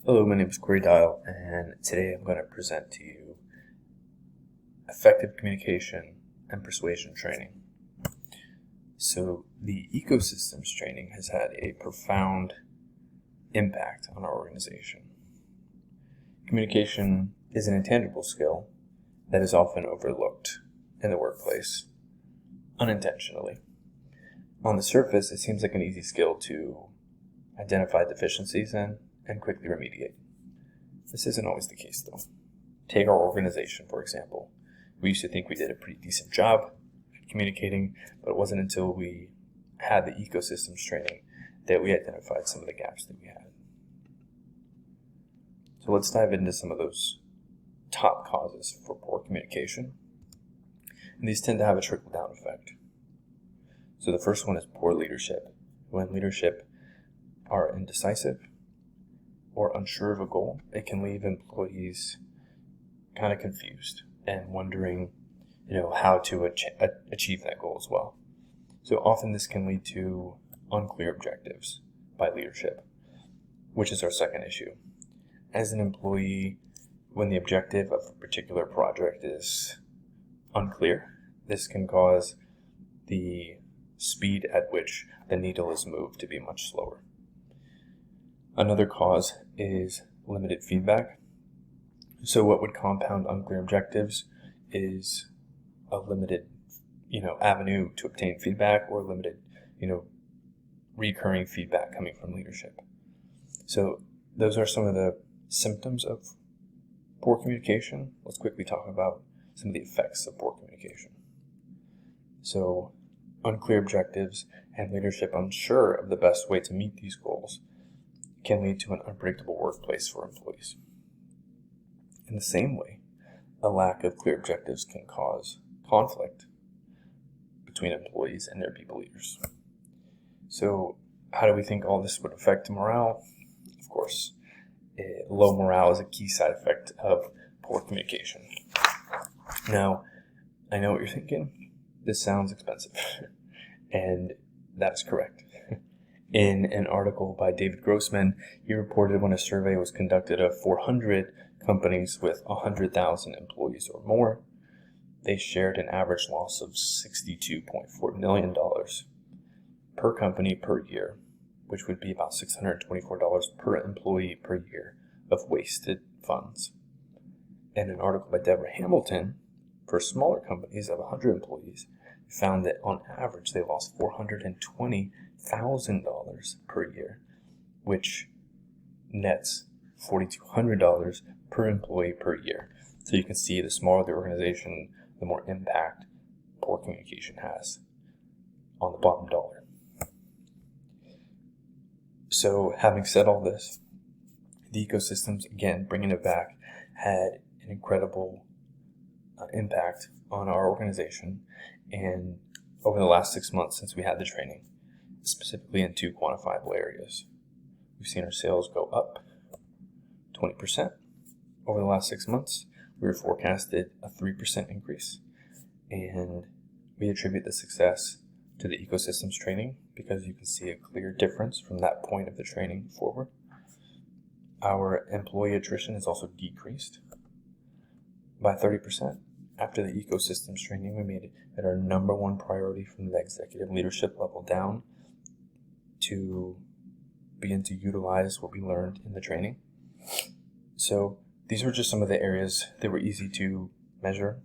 Hello, my name is Cory, and today I'm going to present to you effective communication and persuasion training. So the ecosystems training has had a profound impact on our organization. Communication is an intangible skill that is often overlooked in the workplace, unintentionally. On the surface, it seems like an easy skill to identify deficiencies in and quickly remediate. This isn't always the case, though. Take our organization, for example. We used to think we did a pretty decent job communicating, but it wasn't until we had the ecosystems training that we identified some of the gaps that we had. So let's dive into some of those top causes for poor communication. And these tend to have a trickle-down effect. So the first one is poor leadership. When leadership are indecisive or unsure of a goal, it can leave employees kind of confused and wondering, how to achieve that goal as well. So often this can lead to unclear objectives by leadership, which is our second issue. As an employee, when the objective of a particular project is unclear, this can cause the speed at which the needle is moved to be much slower. Another cause is limited feedback. So what would compound unclear objectives is a limited, avenue to obtain feedback, or limited, recurring feedback coming from leadership. So those are some of the symptoms of poor communication. Let's quickly talk about some of the effects of poor communication. So unclear objectives and leadership unsure of the best way to meet these goals can lead to an unpredictable workplace for employees. In the same way, a lack of clear objectives can cause conflict between employees and their people leaders. So how do we think all this would affect morale? Of course, low morale is a key side effect of poor communication. Now, I know what you're thinking. This sounds expensive. And that's correct. In an article by David Grossman, he reported when a survey was conducted of 400 companies with 100,000 employees or more, they shared an average loss of $62.4 million per company per year, which would be about $624 per employee per year of wasted funds. And an article by Deborah Hamilton, for smaller companies of 100 employees, found that on average they lost $420,000 per year, which nets $4,200 per employee per year. So you can see the smaller the organization, the more impact poor communication has on the bottom dollar. So having said all this, the ecosystems, again, bringing it back, had an incredible impact on our organization. And over the last 6 months since we had the training, specifically in two quantifiable areas, we've seen our sales go up 20% over the last 6 months. We were forecasted a 3% increase, and we attribute the success to the ecosystems training because you can see a clear difference from that point of the training forward. Our employee attrition has also decreased by 30%. After the ecosystems training, we made it our number one priority from the executive leadership level down to begin to utilize what we learned in the training. So these were just some of the areas that were easy to measure.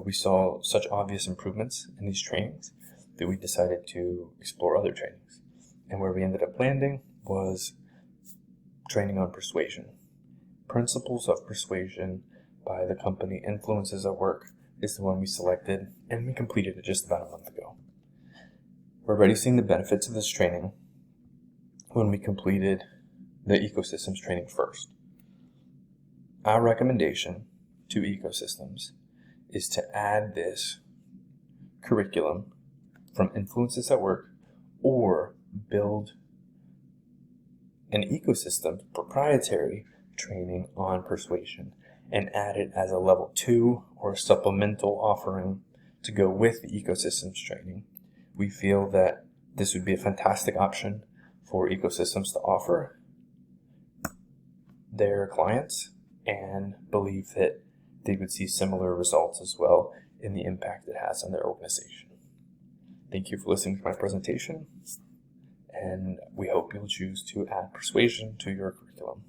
We saw such obvious improvements in these trainings that we decided to explore other trainings. And where we ended up landing was training on persuasion. Principles of persuasion by the company Influences at Work is the one we selected, and we completed it just about a month ago. We're already seeing the benefits of this training when we completed the ecosystems training first. Our recommendation to ecosystems is to add this curriculum from Influences at Work or build an ecosystem proprietary training on persuasion and add it as a level 2 or a supplemental offering to go with the ecosystems training. We feel that this would be a fantastic option for ecosystems to offer their clients and believe that they would see similar results as well in the impact it has on their organization. Thank you for listening to my presentation, and we hope you'll choose to add persuasion to your curriculum.